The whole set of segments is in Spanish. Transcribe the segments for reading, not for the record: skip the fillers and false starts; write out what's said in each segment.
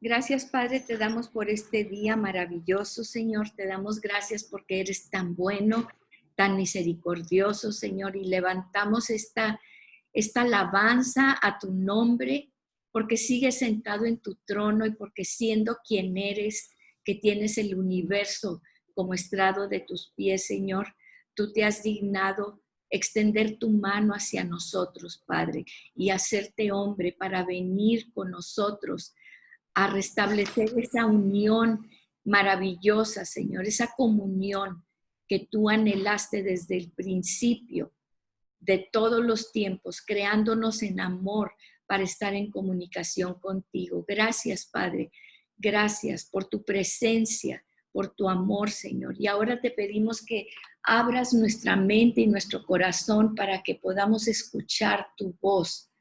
Gracias, Padre, te damos por este día maravilloso, Señor. Te damos gracias porque eres tan bueno, tan misericordioso, Señor. Y levantamos esta alabanza a tu nombre, porque sigues sentado en tu trono y porque siendo quien eres, que tienes el universo como estrado de tus pies, Señor, tú te has dignado extender tu mano hacia nosotros, Padre, y hacerte hombre para venir con nosotros a restablecer esa unión maravillosa, Señor, esa comunión que tú anhelaste desde el principio de todos los tiempos, creándonos en amor para estar en comunicación contigo. Gracias, Padre. Gracias por tu presencia, por tu amor, Señor. Y ahora te pedimos que abras nuestra mente y nuestro corazón para que podamos escuchar tu voz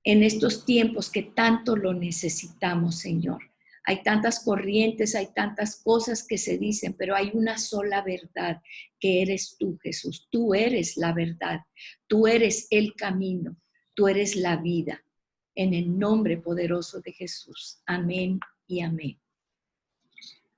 en estos tiempos que tanto lo necesitamos, Señor. Hay tantas corrientes, hay tantas cosas que se dicen, pero hay una sola verdad, que eres tú, Jesús. Tú eres la verdad, tú eres el camino, tú eres la vida. En el nombre poderoso de Jesús. Amén y amén.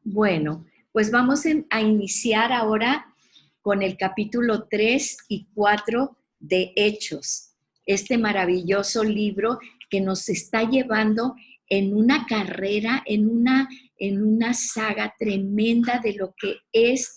Bueno, pues vamos a iniciar ahora con el capítulo 3 y 4 de Hechos, este maravilloso libro que nos está llevando en una carrera, en una saga tremenda de lo que es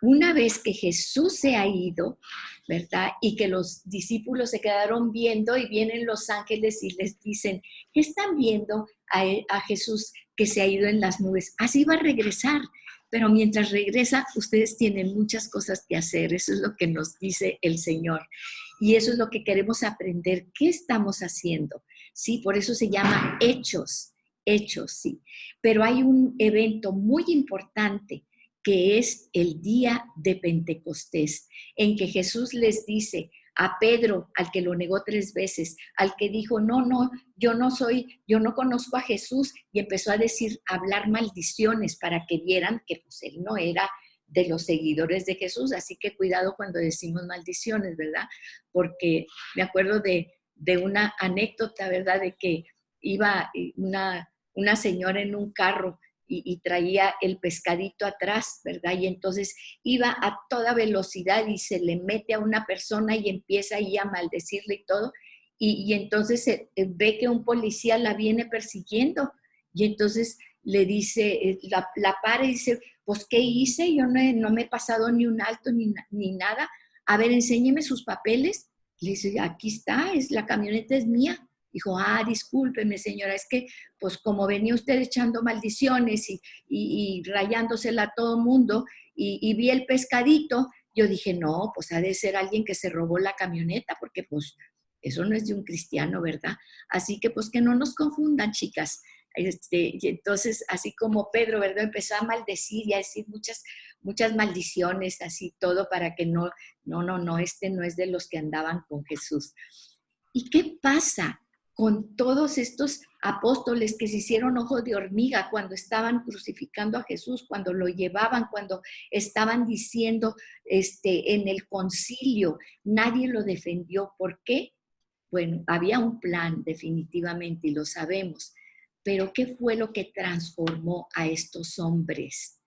una vez que Jesús se ha ido, ¿verdad? Y que los discípulos se quedaron viendo y vienen los ángeles y les dicen, ¿qué están viendo a Jesús que se ha ido en las nubes? Así va a regresar, pero mientras regresa, ustedes tienen muchas cosas que hacer. Eso es lo que nos dice el Señor. Y eso es lo que queremos aprender. ¿Qué estamos haciendo? Sí, por eso se llama Hechos, Hechos, sí. Pero hay un evento muy importante que es el día de Pentecostés, en que Jesús les dice a Pedro, al que lo negó 3 veces, al que dijo, no, yo no conozco a Jesús, y empezó a hablar maldiciones para que vieran que pues él no era de los seguidores de Jesús. Así que cuidado cuando decimos maldiciones, ¿verdad? Porque me acuerdo de una anécdota, ¿verdad? De que iba una señora en un carro y traía el pescadito atrás, ¿verdad? Y entonces iba a toda velocidad y se le mete a una persona y empieza ahí a maldecirle y todo. Y entonces ve que un policía la viene persiguiendo y entonces le dice, la para y dice, pues, ¿qué hice? Yo no me he pasado ni un alto ni nada. A ver, enséñeme sus papeles. Le dice, aquí está, la camioneta es mía. Dijo, discúlpeme, señora, es que pues como venía usted echando maldiciones y rayándosela a todo mundo y vi el pescadito, yo dije, no, pues ha de ser alguien que se robó la camioneta, porque pues eso no es de un cristiano, ¿verdad? Así que pues que no nos confundan, chicas. Y entonces, así como Pedro, ¿verdad? Empezó a maldecir y a decir muchas maldiciones, así todo, para que no, este no es de los que andaban con Jesús. ¿Y qué pasa con todos estos apóstoles que se hicieron ojo de hormiga cuando estaban crucificando a Jesús, cuando lo llevaban, cuando estaban diciendo en el concilio? Nadie lo defendió. ¿Por qué? Bueno, había un plan definitivamente y lo sabemos, pero ¿qué fue lo que transformó a estos hombres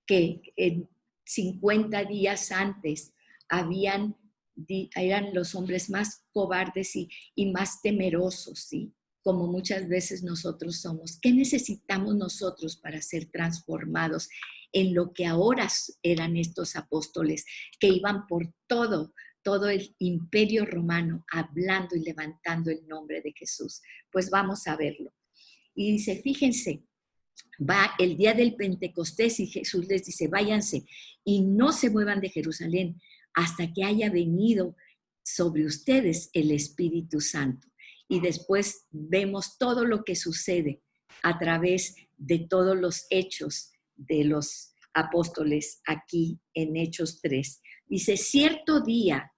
que en 50 días antes eran los hombres más cobardes y más temerosos, ¿sí? Como muchas veces nosotros somos? ¿Qué necesitamos nosotros para ser transformados en lo que ahora eran estos apóstoles que iban por todo el imperio romano hablando y levantando el nombre de Jesús? Pues vamos a verlo. Y dice, fíjense, va el día del Pentecostés y Jesús les dice, váyanse y no se muevan de Jerusalén hasta que haya venido sobre ustedes el Espíritu Santo. Y después vemos todo lo que sucede a través de todos los hechos de los apóstoles aquí en Hechos 3. Dice, cierto día,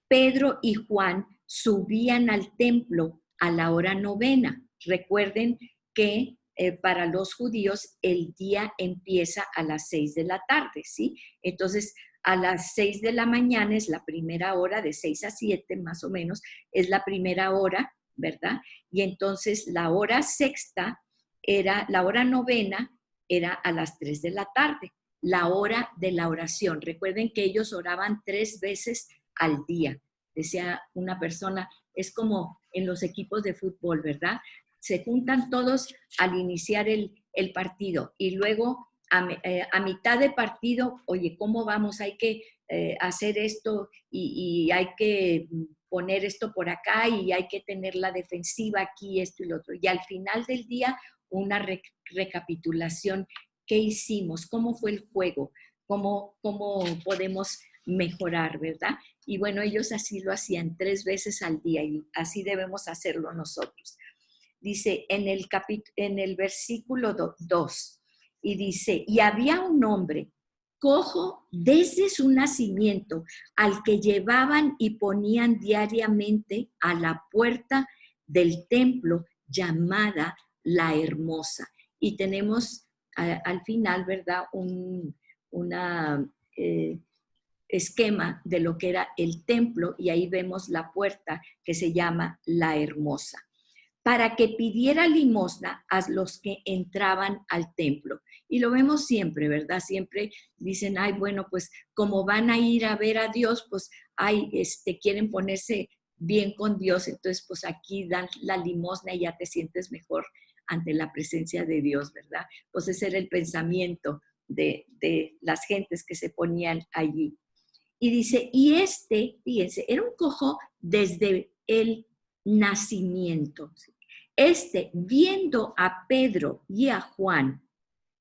Pedro y Juan subían al templo a la hora 9. Recuerden que para los judíos el día empieza a las 6 de la tarde, ¿sí? Entonces, a las 6 de la mañana es la primera hora, de 6 a 7 más o menos, es la primera hora, ¿verdad? Y entonces la hora sexta la hora novena era a las 3 de la tarde, la hora de la oración. Recuerden que ellos oraban 3 veces al día. Decía una persona, es como en los equipos de fútbol, ¿verdad? Se juntan todos al iniciar el partido y luego a mitad de partido, oye, ¿cómo vamos? Hay que hacer esto y hay que poner esto por acá y hay que tener la defensiva aquí, esto y lo otro. Y al final del día, una recapitulación. ¿Qué hicimos? ¿Cómo fue el juego? ¿Cómo podemos mejorar, verdad? Y bueno, ellos así lo hacían 3 veces al día y así debemos hacerlo nosotros. Dice en el versículo 2, y dice, y había un hombre cojo desde su nacimiento, al que llevaban y ponían diariamente a la puerta del templo llamada La Hermosa. Y tenemos al final, ¿verdad? Una esquema de lo que era el templo y ahí vemos la puerta que se llama La Hermosa, para que pidiera limosna a los que entraban al templo. Y lo vemos siempre, ¿verdad? Siempre dicen, ay, bueno, pues como van a ir a ver a Dios, pues, ay, quieren ponerse bien con Dios, entonces pues aquí dan la limosna y ya te sientes mejor ante la presencia de Dios, ¿verdad? Pues ese era el pensamiento de las gentes que se ponían allí. Y dice, y fíjense, era un cojo desde el nacimiento. Viendo a Pedro y a Juan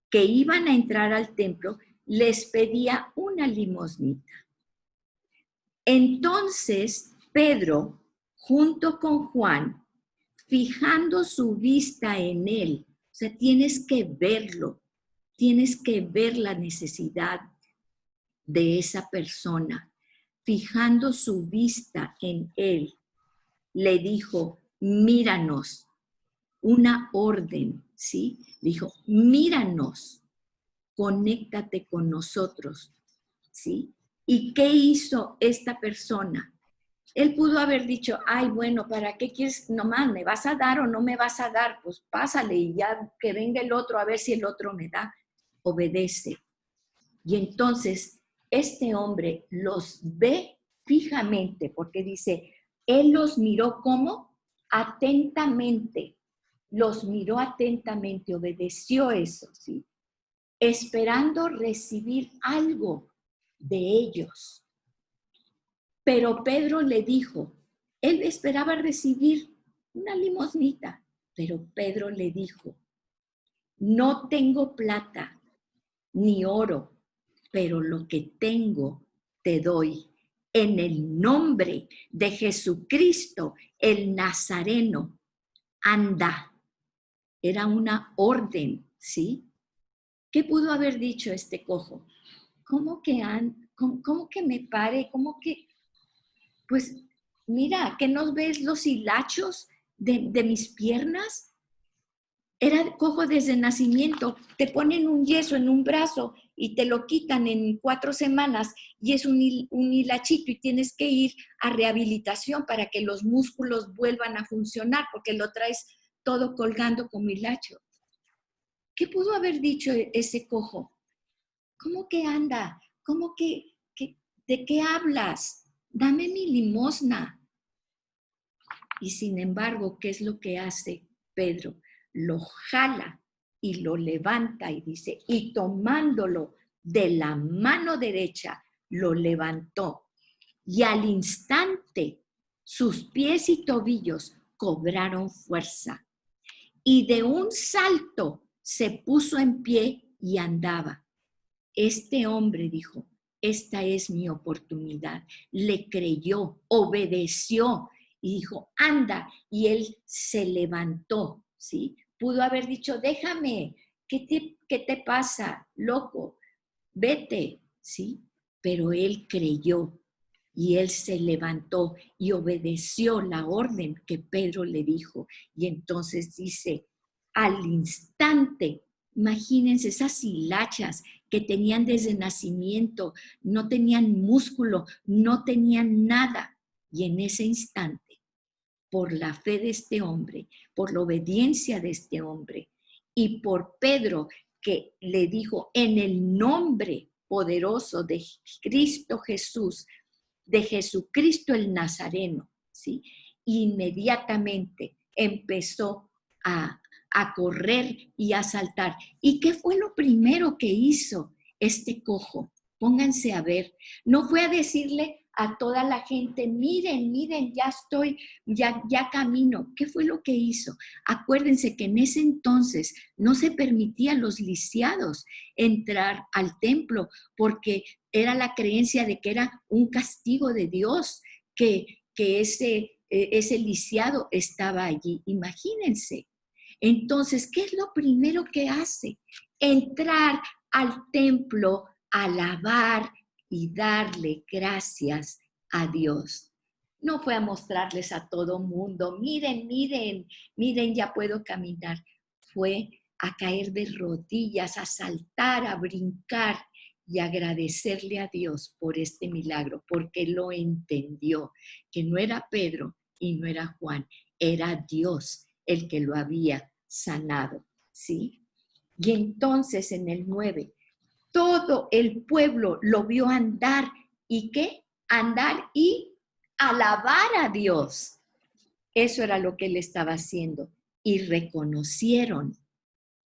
que iban a entrar al templo, les pedía una limosnita. Entonces Pedro, junto con Juan, fijando su vista en él, o sea, tienes que verlo, tienes que ver la necesidad de esa persona, fijando su vista en él, le dijo, míranos, una orden, ¿sí? Dijo, míranos, conéctate con nosotros, ¿sí? ¿Y qué hizo esta persona? Él pudo haber dicho, ay, bueno, ¿para qué quieres? Nomás, ¿me vas a dar o no me vas a dar? Pues pásale y ya que venga el otro a ver si el otro me da. Obedece. Y entonces este hombre los ve fijamente, porque dice, él los miró como atentamente, los miró atentamente, obedeció eso, ¿sí? Esperando recibir algo de ellos. Pero Pedro le dijo, él esperaba recibir una limosnita, pero Pedro le dijo, no tengo plata ni oro, pero lo que tengo te doy. En el nombre de Jesucristo, el Nazareno, anda. Era una orden, ¿sí? ¿Qué pudo haber dicho este cojo? ¿Cómo que me pare? ¿Cómo que? Pues mira, ¿que no ves los hilachos de mis piernas? Era cojo desde nacimiento. Te ponen un yeso en un brazo y te lo quitan en 4 semanas y es un hilachito y tienes que ir a rehabilitación para que los músculos vuelvan a funcionar porque lo traes todo colgando como hilacho. ¿Qué pudo haber dicho ese cojo? ¿Cómo que anda? ¿Cómo de qué hablas? Dame mi limosna. Y sin embargo, ¿qué es lo que hace Pedro? Lo jala y lo levanta y dice, y tomándolo de la mano derecha, lo levantó. Y al instante, sus pies y tobillos cobraron fuerza. Y de un salto se puso en pie y andaba. Este hombre dijo, esta es mi oportunidad. Le creyó, obedeció y dijo, anda. Y él se levantó, ¿sí? Pudo haber dicho, déjame, ¿qué te pasa, loco? Vete, ¿sí? Pero él creyó y él se levantó y obedeció la orden que Pedro le dijo. Y entonces dice, al instante, imagínense esas hilachas que tenían desde nacimiento, no tenían músculo, no tenían nada. Y en ese instante, por la fe de este hombre, por la obediencia de este hombre, y por Pedro, que le dijo en el nombre poderoso de Cristo Jesús, de Jesucristo el Nazareno, ¿sí? Inmediatamente empezó a correr y a saltar. ¿Y qué fue lo primero que hizo este cojo? Pónganse a ver. No fue a decirle a toda la gente, miren, miren, ya estoy, ya camino. ¿Qué fue lo que hizo? Acuérdense que en ese entonces no se permitía a los lisiados entrar al templo porque era la creencia de que era un castigo de Dios, que ese lisiado estaba allí. Imagínense. Entonces, ¿qué es lo primero que hace? Entrar al templo, alabar y darle gracias a Dios. No fue a mostrarles a todo mundo, miren, miren, miren, ya puedo caminar. Fue a caer de rodillas, a saltar, a brincar y agradecerle a Dios por este milagro, porque lo entendió, que no era Pedro y no era Juan, era Dios el que lo había sanado, ¿sí? Y entonces en el 9, todo el pueblo lo vio andar, ¿y qué? Andar y alabar a Dios. Eso era lo que él estaba haciendo. Y reconocieron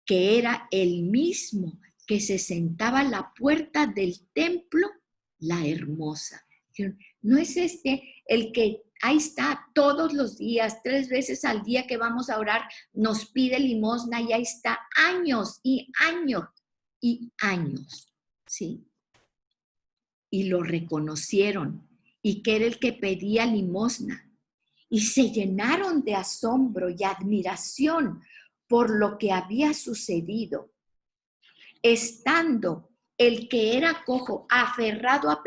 que era el mismo que se sentaba a la puerta del templo, la hermosa. ¿No es este el que ahí está todos los días, 3 veces al día que vamos a orar, nos pide limosna y ahí está años y años y años, ¿sí? Y lo reconocieron y que era el que pedía limosna y se llenaron de asombro y admiración por lo que había sucedido. Estando el que era cojo aferrado a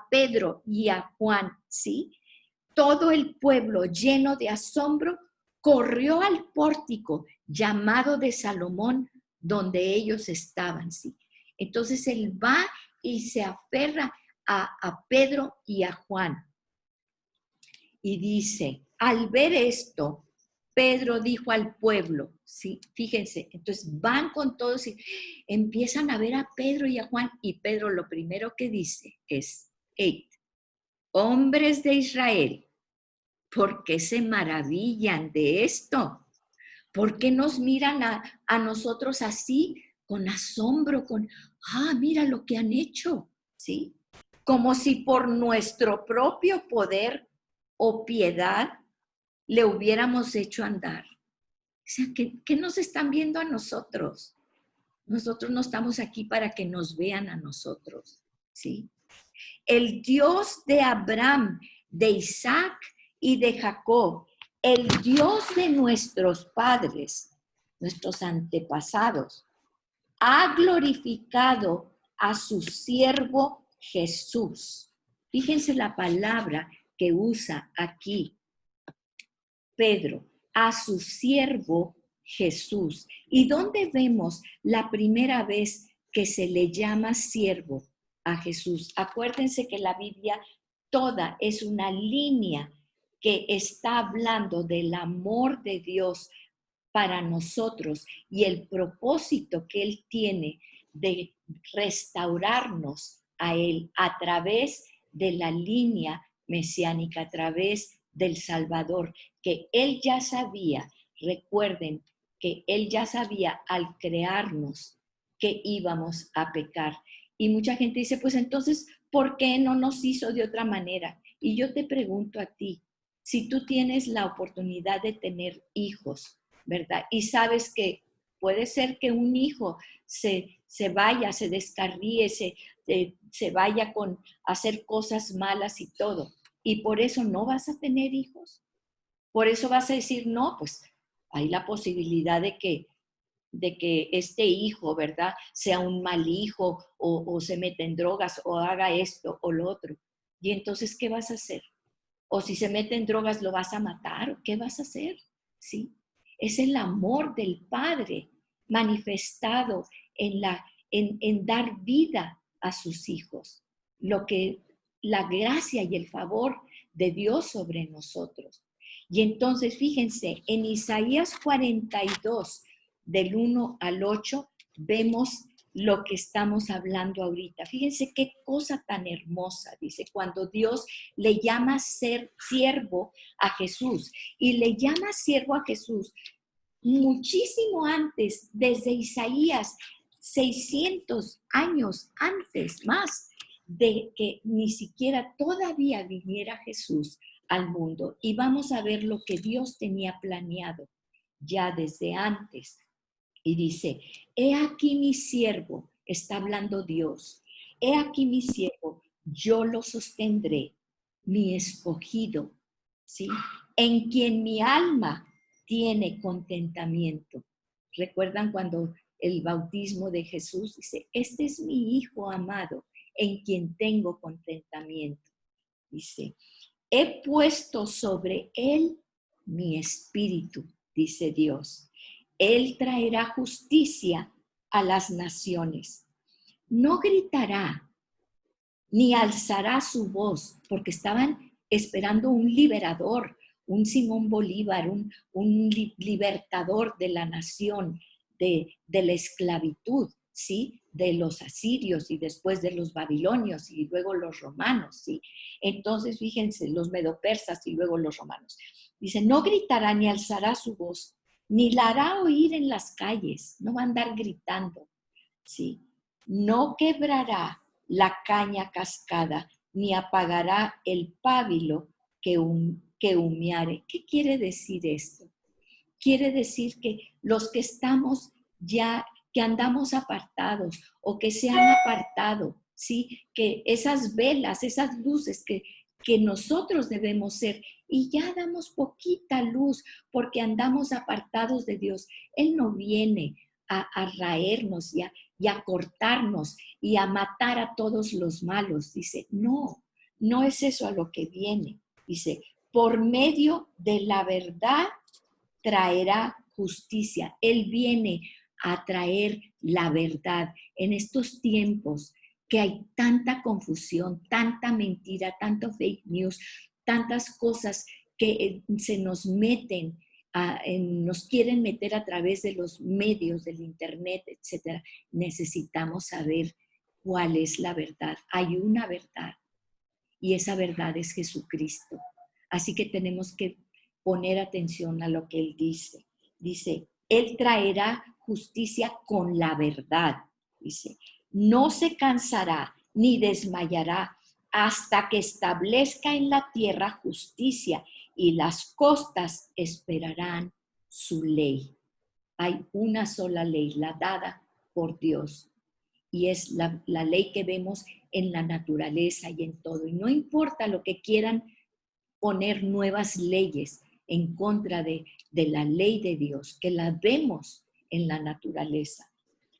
Pedro y a Juan, ¿sí? Todo el pueblo lleno de asombro corrió al pórtico llamado de Salomón, donde ellos estaban, ¿sí? Entonces él va y se aferra a Pedro y a Juan. Y dice, al ver esto, Pedro dijo al pueblo, ¿sí? Fíjense, entonces van con todos y empiezan a ver a Pedro y a Juan, y Pedro lo primero que dice es, hey, hombres de Israel, ¿por qué se maravillan de esto? ¿Por qué nos miran a nosotros así, con asombro, mira lo que han hecho, ¿sí? Como si por nuestro propio poder o piedad le hubiéramos hecho andar. O sea, ¿qué nos están viendo a nosotros? Nosotros no estamos aquí para que nos vean a nosotros, ¿sí? El Dios de Abraham, de Isaac y de Jacob, el Dios de nuestros padres, nuestros antepasados, ha glorificado a su siervo Jesús. Fíjense la palabra que usa aquí Pedro, a su siervo Jesús. ¿Y dónde vemos la primera vez que se le llama siervo a Jesús? Acuérdense que la Biblia toda es una línea que está hablando del amor de Dios para nosotros y el propósito que Él tiene de restaurarnos a Él a través de la línea mesiánica, a través del Salvador, que Él ya sabía. Recuerden que Él ya sabía al crearnos que íbamos a pecar. Y mucha gente dice, pues entonces, ¿por qué no nos hizo de otra manera? Y yo te pregunto a ti, si tú tienes la oportunidad de tener hijos, ¿verdad? Y sabes que puede ser que un hijo se vaya, se descarríe, se vaya a hacer cosas malas y todo. Y por eso no vas a tener hijos. Por eso vas a decir, no, pues hay la posibilidad de que este hijo, ¿verdad? Sea un mal hijo o se meta en drogas o haga esto o lo otro. Y entonces, ¿qué vas a hacer? O si se mete en drogas, ¿lo vas a matar? ¿O qué vas a hacer? ¿Sí? Es el amor del Padre manifestado en dar vida a sus hijos. La gracia y el favor de Dios sobre nosotros. Y entonces, fíjense, en Isaías 42, del 1 al 8, vemos lo que estamos hablando ahorita. Fíjense qué cosa tan hermosa, dice, cuando Dios le llama ser siervo a Jesús, y le llama siervo a Jesús muchísimo antes, desde Isaías, 600 años antes, más de que ni siquiera todavía viniera Jesús al mundo. Y vamos a ver lo que Dios tenía planeado ya desde antes. Y dice, he aquí mi siervo, está hablando Dios, he aquí mi siervo, yo lo sostendré, mi escogido, ¿sí? En quien mi alma tiene contentamiento. ¿Recuerdan cuando el bautismo de Jesús dice, este es mi hijo amado, en quien tengo contentamiento? Dice, he puesto sobre él mi espíritu, dice Dios. Él traerá justicia a las naciones. No gritará ni alzará su voz, porque estaban esperando un liberador, un Simón Bolívar, un libertador de la nación, de la esclavitud, ¿sí? De los asirios y después de los babilonios y luego los romanos, ¿sí? Entonces, fíjense, los medopersas y luego los romanos. Dice, no gritará ni alzará su voz, ni la hará oír en las calles, no va a andar gritando, ¿sí? No quebrará la caña cascada, ni apagará el pábilo que humeare. ¿Qué quiere decir esto? Quiere decir que los que estamos ya, que andamos apartados o que se han apartado, ¿sí? Que esas velas, esas luces que nosotros debemos ser, y ya damos poquita luz porque andamos apartados de Dios. Él no viene a raernos y a cortarnos y a matar a todos los malos. Dice, no, no es eso a lo que viene. Dice, por medio de la verdad traerá justicia. Él viene a traer la verdad en estos tiempos que hay tanta confusión, tanta mentira, tanto fake news, tantas cosas que se nos meten, nos quieren meter a través de los medios, del internet, etcétera. Necesitamos saber cuál es la verdad. Hay una verdad y esa verdad es Jesucristo. Así que tenemos que poner atención a lo que Él dice. Dice, Él traerá justicia con la verdad. Dice, no se cansará ni desmayará hasta que establezca en la tierra justicia y las costas esperarán su ley. Hay una sola ley, la dada por Dios. Y es la ley que vemos en la naturaleza y en todo. Y no importa lo que quieran poner nuevas leyes en contra de la ley de Dios, que la vemos en la naturaleza.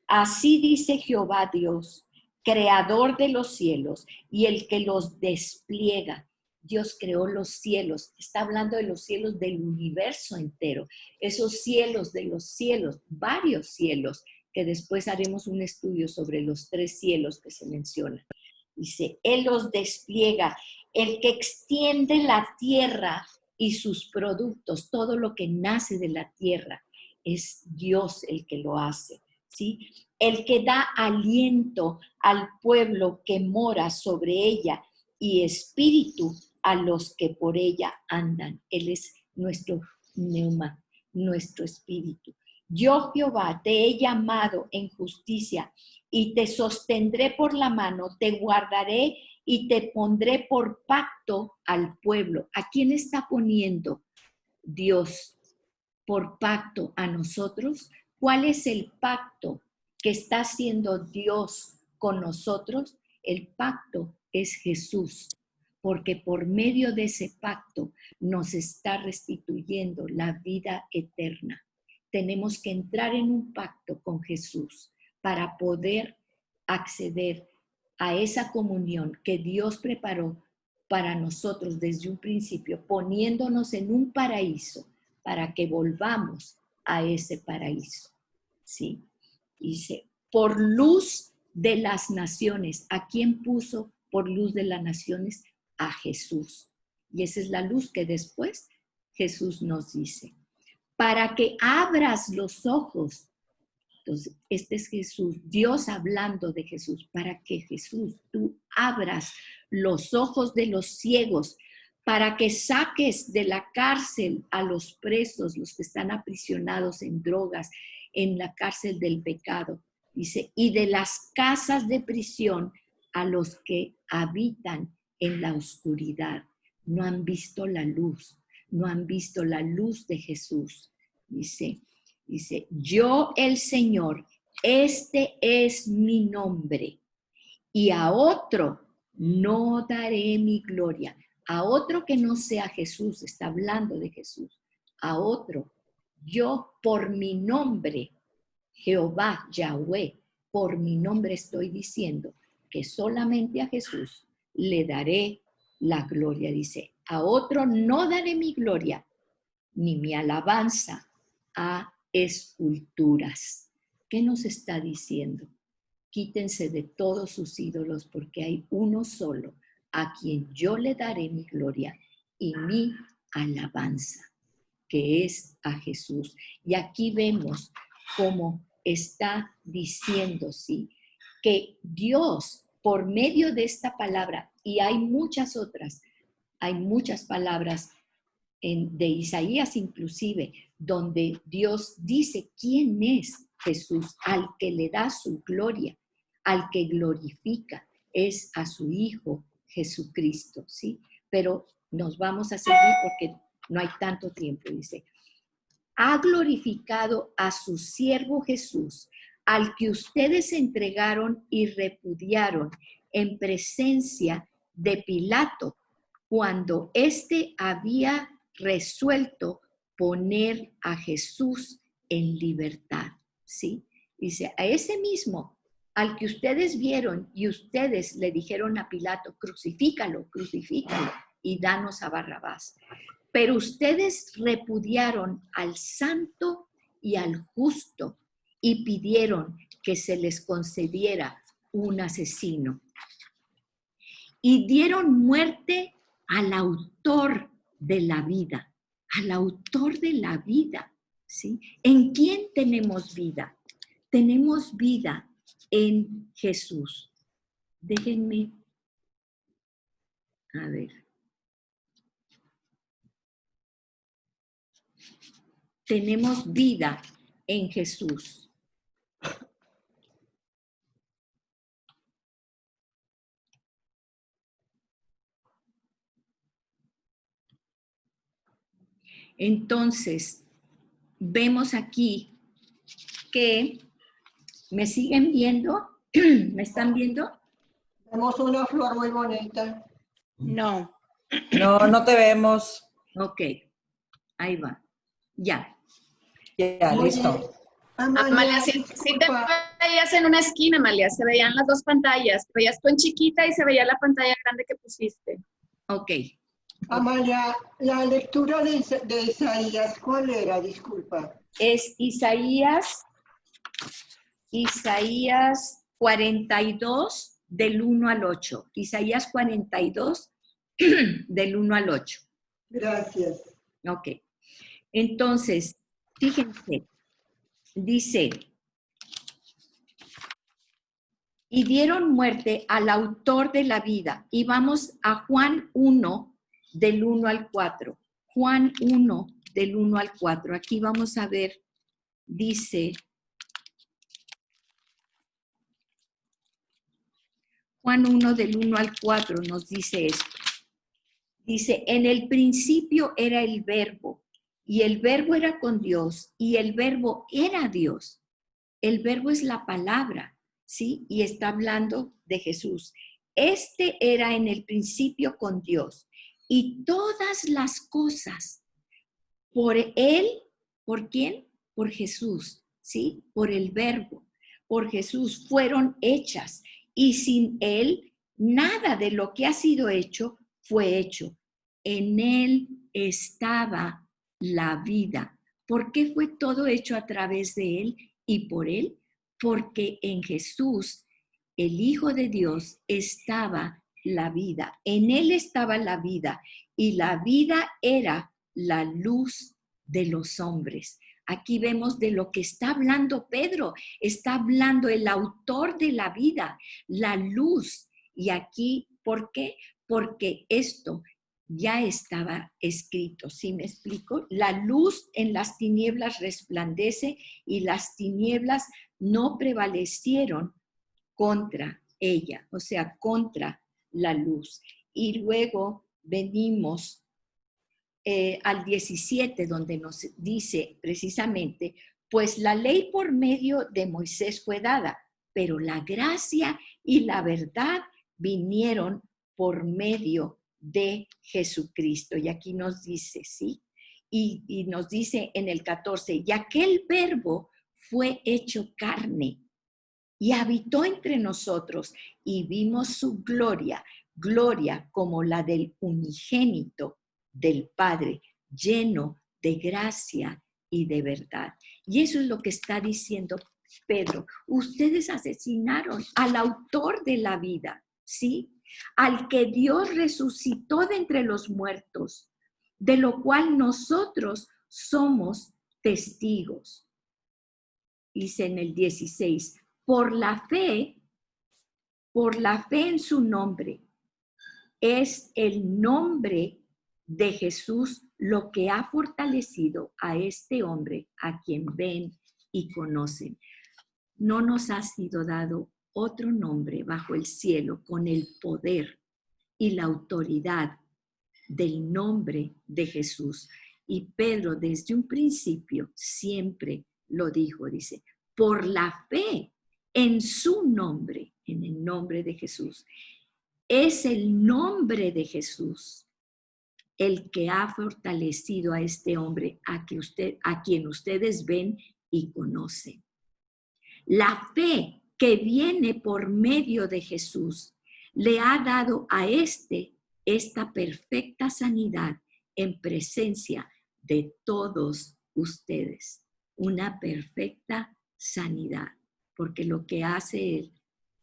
Así dice Jehová Dios, creador de los cielos y el que los despliega. Dios creó los cielos, está hablando de los cielos del universo entero, esos cielos de los cielos, varios cielos, que después haremos un estudio sobre los 3 cielos que se mencionan. Dice, Él los despliega, el que extiende la tierra y sus productos, todo lo que nace de la tierra, es Dios el que lo hace, ¿sí? El que da aliento al pueblo que mora sobre ella y espíritu a los que por ella andan. Él es nuestro neuma, nuestro espíritu. Yo, Jehová, te he llamado en justicia y te sostendré por la mano, te guardaré y te pondré por pacto al pueblo. ¿A quién está poniendo Dios por pacto a nosotros? ¿Cuál es el pacto que está haciendo Dios con nosotros? El pacto es Jesús, porque por medio de ese pacto nos está restituyendo la vida eterna. Tenemos que entrar en un pacto con Jesús para poder acceder a esa comunión que Dios preparó para nosotros desde un principio, poniéndonos en un paraíso para que volvamos a ese paraíso. ¿Sí? Dice, por luz de las naciones. ¿A quién puso por luz de las naciones? A Jesús. Y esa es la luz que después Jesús nos dice. Para que abras los ojos Entonces, este es Jesús, Dios hablando de Jesús, para que Jesús, tú abras los ojos de los ciegos, para que saques de la cárcel a los presos, los que están aprisionados en drogas, en la cárcel del pecado. Dice, y de las casas de prisión a los que habitan en la oscuridad. No han visto la luz, no han visto la luz de Jesús. Dice, yo el Señor, este es mi nombre, y a otro no daré mi gloria. A otro que no sea Jesús, está hablando de Jesús. A otro, yo por mi nombre, Jehová, Yahweh, por mi nombre estoy diciendo que solamente a Jesús le daré la gloria. Dice, a otro no daré mi gloria, ni mi alabanza a esculturas. ¿Qué nos está diciendo? Quítense de todos sus ídolos, porque hay uno solo a quien yo le daré mi gloria y mi alabanza, que es a Jesús. Y aquí vemos cómo está diciendo, ¿sí?, que Dios, por medio de esta palabra, y hay muchas otras, hay muchas palabras de Isaías inclusive, donde Dios dice quién es Jesús, al que le da su gloria, al que glorifica, es a su Hijo Jesucristo, ¿sí? Pero nos vamos a seguir porque no hay tanto tiempo. Dice, ha glorificado a su siervo Jesús, al que ustedes entregaron y repudiaron en presencia de Pilato, cuando éste había resuelto poner a Jesús en libertad, ¿sí? Dice, a ese mismo, al que ustedes vieron y ustedes le dijeron a Pilato, crucifícalo, crucifícalo y danos a Barrabás. Pero ustedes repudiaron al santo y al justo y pidieron que se les concediera un asesino. Y dieron muerte al autor de la vida, al autor de la vida, ¿sí? ¿En quién tenemos vida? Tenemos vida en Jesús. Déjenme, a ver. Tenemos vida en Jesús. Entonces, vemos aquí que, ¿me siguen viendo? ¿Me están viendo? Vemos una flor muy bonita. No. No, no te vemos. Ok, ahí va. Ya. Ya, Oye, listo. Amalia, sí te veías en una esquina, Amalia, se veían las dos pantallas, te veías tú en chiquita y se veía la pantalla grande que pusiste. Ok. Amalia, la lectura de Isaías, ¿cuál era? Disculpa. Es Isaías 42 del 1 al 8. Isaías 42 del 1 al 8. Gracias. Ok. Entonces, fíjense, dice, y dieron muerte al autor de la vida. Y vamos a Juan 1 del 1 al 4. Juan 1 del 1 al 4. Aquí vamos a ver, dice, Juan 1 del 1 al 4 nos dice esto. Dice, en el principio era el verbo, y el verbo era con Dios, y el verbo era Dios. El verbo es la palabra, ¿sí? Y está hablando de Jesús. Este era en el principio con Dios, y todas las cosas por Él, ¿por quién? Por Jesús, ¿sí? Por el verbo, por Jesús fueron hechas, y sin Él nada de lo que ha sido hecho fue hecho. En Él estaba la vida. ¿Por qué fue todo hecho a través de Él y por Él? Porque en Jesús, el Hijo de Dios, estaba la vida. En Él estaba la vida, y la vida era la luz de los hombres. Aquí vemos de lo que está hablando Pedro. Está hablando el autor de la vida, la luz. Y aquí, ¿por qué? Porque esto ya estaba escrito. ¿Sí me explico? La luz en las tinieblas resplandece y las tinieblas no prevalecieron contra ella, o sea, contra la luz. Y luego venimos al 17, donde nos dice precisamente, pues la ley por medio de Moisés fue dada, pero la gracia y la verdad vinieron por medio de Jesucristo. Y aquí nos dice, ¿sí? Y nos dice en el 14, y aquel verbo fue hecho carne y habitó entre nosotros y vimos su gloria, gloria como la del unigénito del Padre, lleno de gracia y de verdad. Y eso es lo que está diciendo Pedro. Ustedes asesinaron al autor de la vida, ¿sí? Al que Dios resucitó de entre los muertos, de lo cual nosotros somos testigos. Dice en el 16, por la fe en su nombre, es el nombre de Jesús lo que ha fortalecido a este hombre a quien ven y conocen. No nos ha sido dado otro nombre bajo el cielo con el poder y la autoridad del nombre de Jesús. Y Pedro desde un principio siempre lo dijo, dice, por la fe en su nombre, en el nombre de Jesús. Es el nombre de Jesús el que ha fortalecido a este hombre a quien ustedes ven y conocen. La fe que viene por medio de Jesús le ha dado a esta perfecta sanidad en presencia de todos ustedes. Una perfecta sanidad, porque lo que hace Él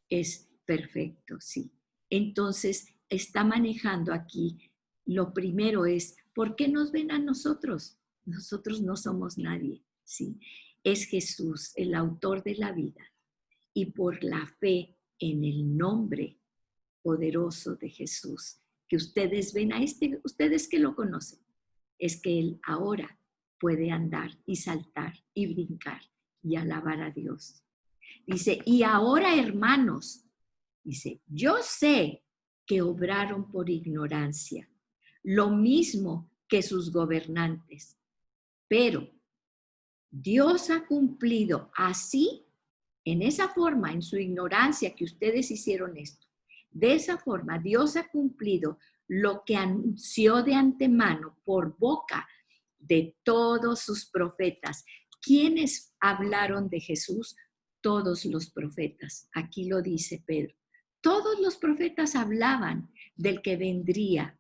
es perfecto, sí. Entonces, está manejando aquí, lo primero es, ¿por qué nos ven a nosotros? Nosotros no somos nadie, sí. Es Jesús, el autor de la vida, y por la fe en el nombre poderoso de Jesús, que ustedes ven a ustedes que lo conocen, es que Él ahora puede andar y saltar y brincar y alabar a Dios. Dice, y ahora, hermanos, dice, yo sé que obraron por ignorancia, lo mismo que sus gobernantes, pero Dios ha cumplido así, en esa forma, en su ignorancia que ustedes hicieron esto. De esa forma, Dios ha cumplido lo que anunció de antemano por boca de todos sus profetas. ¿Quiénes hablaron de Jesús? Todos los profetas. Aquí lo dice Pedro. Todos los profetas hablaban del que vendría,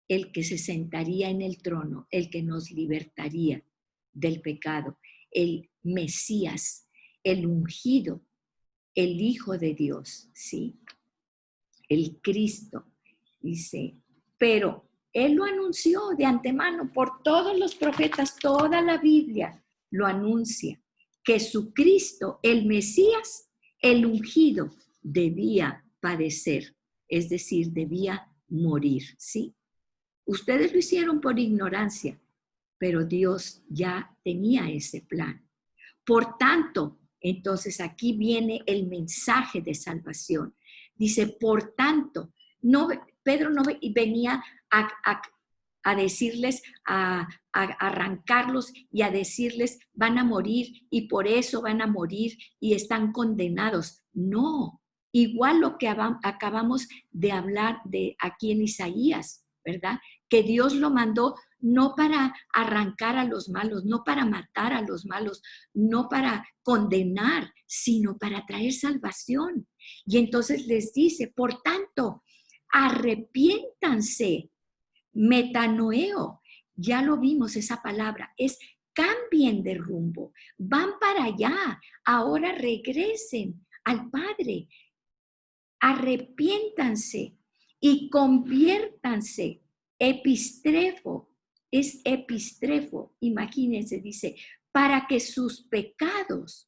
el que se sentaría en el trono, el que nos libertaría del pecado, el Mesías, el ungido, el Hijo de Dios, ¿sí? El Cristo, dice, pero Él lo anunció de antemano por todos los profetas, toda la Biblia lo anuncia, que su Cristo, el Mesías, el ungido, debía padecer, es decir, debía morir, ¿sí? Ustedes lo hicieron por ignorancia, pero Dios ya tenía ese plan. Por tanto, entonces aquí viene el mensaje de salvación. Dice, por tanto, Pedro no venía a decirles, a arrancarlos y a decirles, van a morir y por eso van a morir y están condenados. No, igual lo que acabamos de hablar de aquí en Isaías, ¿verdad? Que Dios lo mandó no para arrancar a los malos, no para matar a los malos, no para condenar, sino para traer salvación. Y entonces les dice, por tanto, arrepiéntanse, metanoeo, ya lo vimos esa palabra, es cambien de rumbo, van para allá, ahora regresen al Padre, arrepiéntanse y conviértanse. Epistrefo, es epistrefo, imagínense, dice, para que sus pecados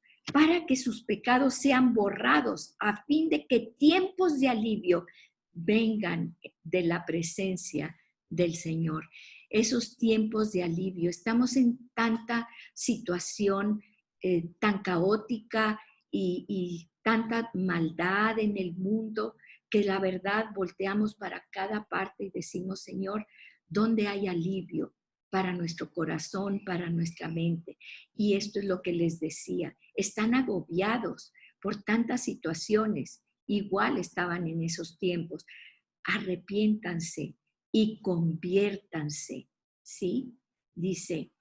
sean borrados, a fin de que tiempos de alivio vengan de la presencia del Señor. Esos tiempos de alivio, estamos en tanta situación tan caótica y tanta maldad en el mundo, que la verdad volteamos para cada parte y decimos, Señor, ¿dónde hay alivio para nuestro corazón, para nuestra mente? Y esto es lo que les decía, están agobiados por tantas situaciones, igual estaban en esos tiempos. Arrepiéntanse y conviértanse, ¿sí? Dice,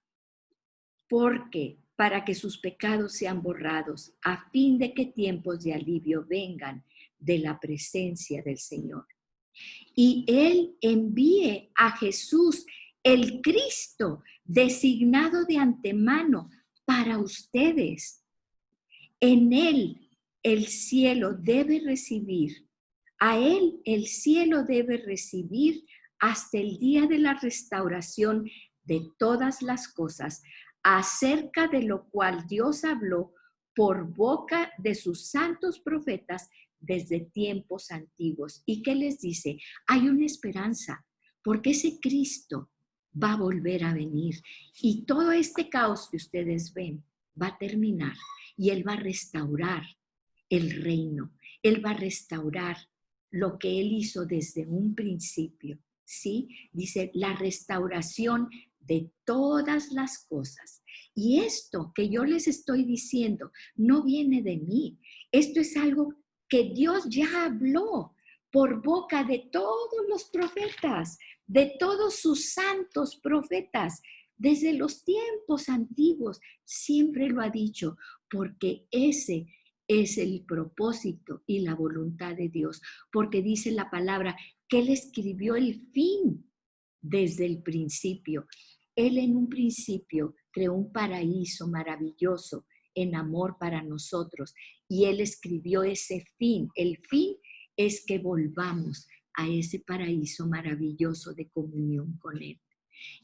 porque para que sus pecados sean borrados, a fin de que tiempos de alivio vengan de la presencia del Señor. Y Él envíe a Jesús, el Cristo, designado de antemano para ustedes. En Él el cielo debe recibir, a Él el cielo debe recibir hasta el día de la restauración de todas las cosas, acerca de lo cual Dios habló por boca de sus santos profetas desde tiempos antiguos. ¿Y qué les dice? Hay una esperanza, porque ese Cristo va a volver a venir y todo este caos que ustedes ven va a terminar y Él va a restaurar el reino. Él va a restaurar lo que Él hizo desde un principio, ¿sí? Dice, la restauración de todas las cosas. Y esto que yo les estoy diciendo no viene de mí. Esto es algo que Dios ya habló por boca de todos los profetas, de todos sus santos profetas, desde los tiempos antiguos. Siempre lo ha dicho, porque ese es el propósito y la voluntad de Dios, porque dice la palabra que Él escribió el fin desde el principio. Él en un principio creó un paraíso maravilloso en amor para nosotros y Él escribió ese fin. El fin es que volvamos a ese paraíso maravilloso de comunión con Él.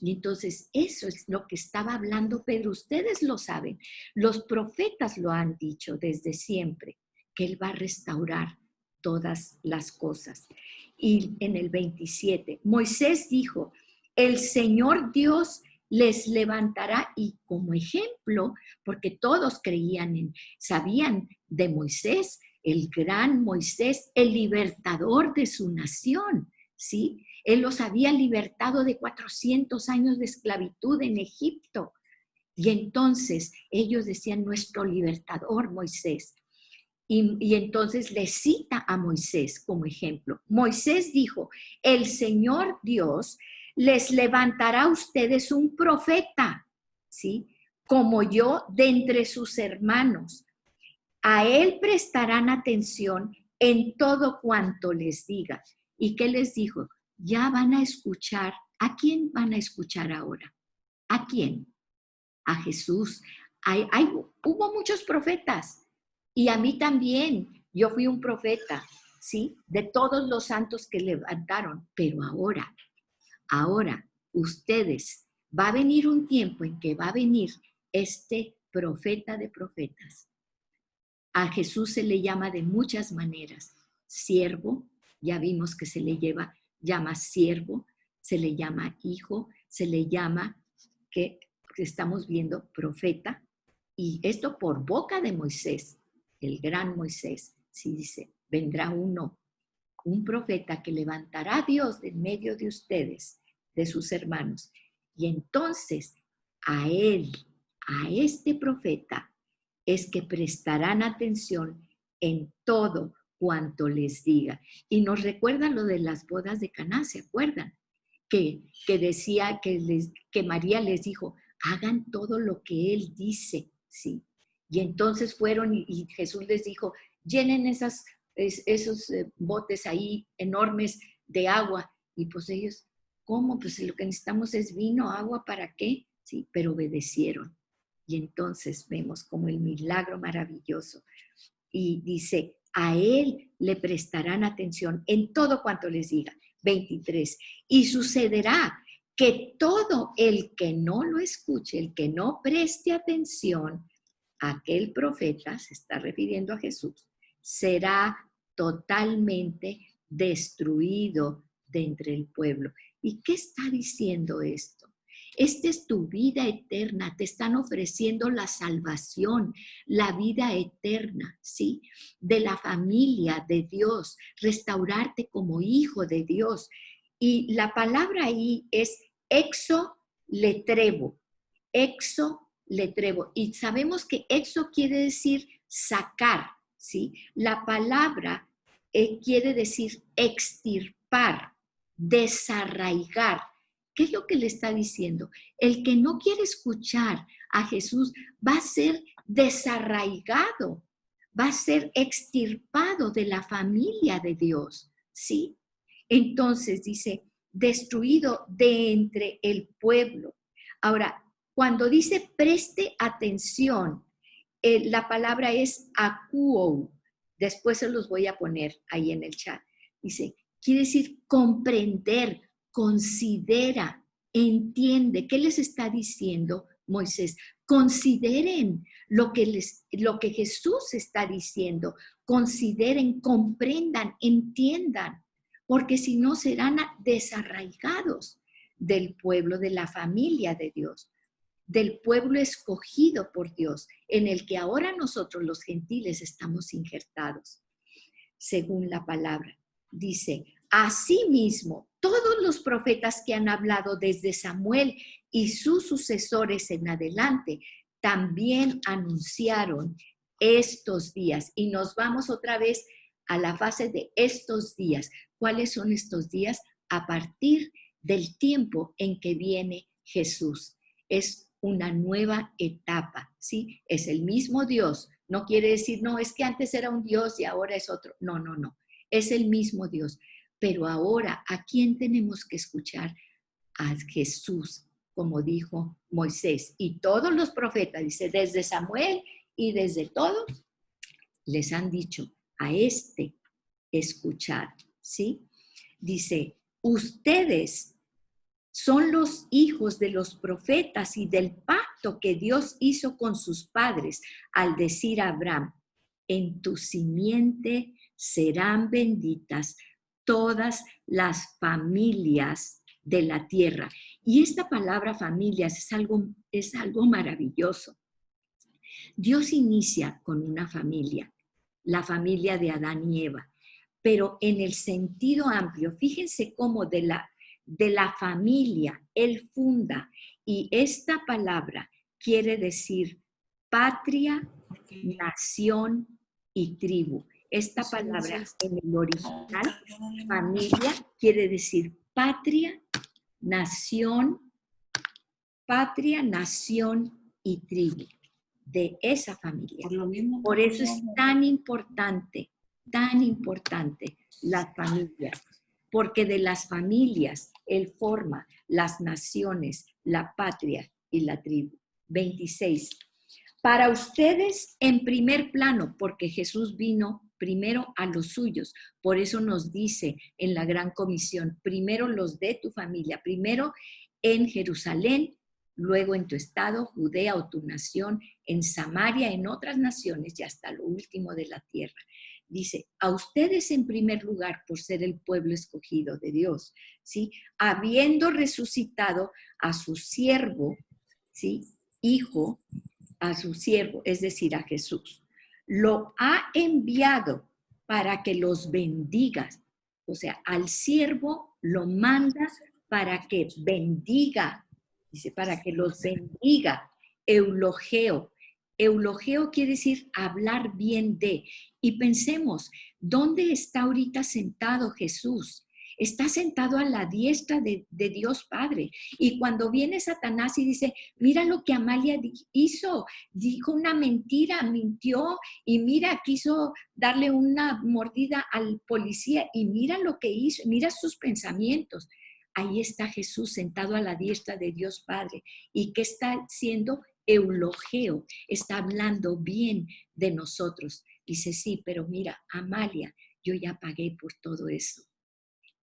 Y entonces eso es lo que estaba hablando Pedro. Ustedes lo saben, los profetas lo han dicho desde siempre, que Él va a restaurar todas las cosas. Y en el 27, Moisés dijo, el Señor Dios les levantará, y como ejemplo, porque todos sabían de Moisés, el gran Moisés, el libertador de su nación, ¿sí? Él los había libertado de 400 años de esclavitud en Egipto. Y entonces ellos decían, nuestro libertador Moisés. Y entonces le cita a Moisés como ejemplo. Moisés dijo, el Señor Dios les levantará a ustedes un profeta, ¿sí? Como yo de entre sus hermanos. A él prestarán atención en todo cuanto les diga. ¿Y qué les dijo? Ya van a escuchar. ¿A quién van a escuchar ahora? ¿A quién? A Jesús. Hubo muchos profetas y a mí también. Yo fui un profeta, ¿sí? De todos los santos que levantaron. Pero ahora, ustedes, va a venir un tiempo en que va a venir este profeta de profetas. A Jesús se le llama de muchas maneras. Siervo, ya vimos que se le llama siervo, se le llama hijo, se le llama, que estamos viendo, profeta. Y esto por boca de Moisés, el gran Moisés. Sí dice, vendrá un profeta que levantará a Dios de en medio de ustedes, de sus hermanos. Y entonces a él, a este profeta, es que prestarán atención en todo cuanto les diga. Y nos recuerda lo de las bodas de Caná, ¿se acuerdan? Que decía que María les dijo, hagan todo lo que Él dice, ¿sí? Y entonces fueron y Jesús les dijo, llenen esos botes ahí enormes de agua. Y pues ellos, ¿cómo? Pues lo que necesitamos es vino, agua, ¿para qué? Sí, pero obedecieron. Y entonces vemos como el milagro maravilloso. Y dice, a Él le prestarán atención en todo cuanto les diga. 23. Y sucederá que todo el que no lo escuche, el que no preste atención a aquel profeta, se está refiriendo a Jesús, será totalmente destruido de entre el pueblo. ¿Y qué está diciendo esto? Esta es tu vida eterna, te están ofreciendo la salvación, la vida eterna, ¿sí? De la familia de Dios, restaurarte como hijo de Dios. Y la palabra ahí es exoletrebo, exoletrebo. Y sabemos que exo quiere decir sacar, ¿sí? La palabra quiere decir extirpar, desarraigar. ¿Qué es lo que le está diciendo? El que no quiere escuchar a Jesús va a ser desarraigado, va a ser extirpado de la familia de Dios, ¿sí? Entonces dice, destruido de entre el pueblo. Ahora, cuando dice preste atención, la palabra es akuo. Después se los voy a poner ahí en el chat. Dice, quiere decir comprender, considera, entiende. ¿Qué les está diciendo Moisés? Consideren lo que Jesús está diciendo. Consideren, comprendan, entiendan, porque si no serán desarraigados del pueblo, de la familia de Dios, del pueblo escogido por Dios, en el que ahora nosotros los gentiles estamos injertados, según la palabra. Dice, asimismo, todos los profetas que han hablado desde Samuel y sus sucesores en adelante, también anunciaron estos días. Y nos vamos otra vez a la fase de estos días. ¿Cuáles son estos días? A partir del tiempo en que viene Jesús. Es una nueva etapa, ¿sí? Es el mismo Dios. No quiere decir, no, es que antes era un Dios y ahora es otro. No, no, no. Es el mismo Dios. Pero ahora, ¿a quién tenemos que escuchar? A Jesús, como dijo Moisés. Y todos los profetas, dice, desde Samuel y desde todos, les han dicho, a este escuchad, ¿sí? Dice, ustedes son los hijos de los profetas y del pacto que Dios hizo con sus padres al decir a Abraham, en tu simiente serán benditas todas las familias de la tierra. Y esta palabra familias es algo maravilloso. Dios inicia con una familia, la familia de Adán y Eva, pero en el sentido amplio, fíjense cómo de la familia Él funda, y esta palabra quiere decir patria, nación y tribu. Esta palabra en el original, familia, quiere decir patria, nación y tribu de esa familia. Por eso es tan importante las familias, porque de las familias Él forma las naciones, la patria y la tribu. 26. Para ustedes en primer plano, porque Jesús vino primero a los suyos. Por eso nos dice en la Gran Comisión, primero los de tu familia, primero en Jerusalén, luego en tu estado, Judea o tu nación, en Samaria, en otras naciones y hasta lo último de la tierra. Dice, a ustedes en primer lugar por ser el pueblo escogido de Dios, ¿sí? Habiendo resucitado a su siervo, ¿sí? Hijo, a su siervo, es decir, a Jesús. Lo ha enviado para que los bendiga. O sea, al siervo lo manda para que bendiga. Dice, para que los bendiga. Eulogeo. Eulogeo quiere decir hablar bien de. Y pensemos, ¿dónde está ahorita sentado Jesús? Está sentado a la diestra de Dios Padre. Y cuando viene Satanás y dice, mira lo que Amalia hizo, dijo una mentira, mintió, y mira, quiso darle una mordida al policía, y mira lo que hizo, mira sus pensamientos. Ahí está Jesús sentado a la diestra de Dios Padre. ¿Y qué está haciendo? Eulogeo, está hablando bien de nosotros. Dice, sí, pero mira, Amalia, yo ya pagué por todo eso.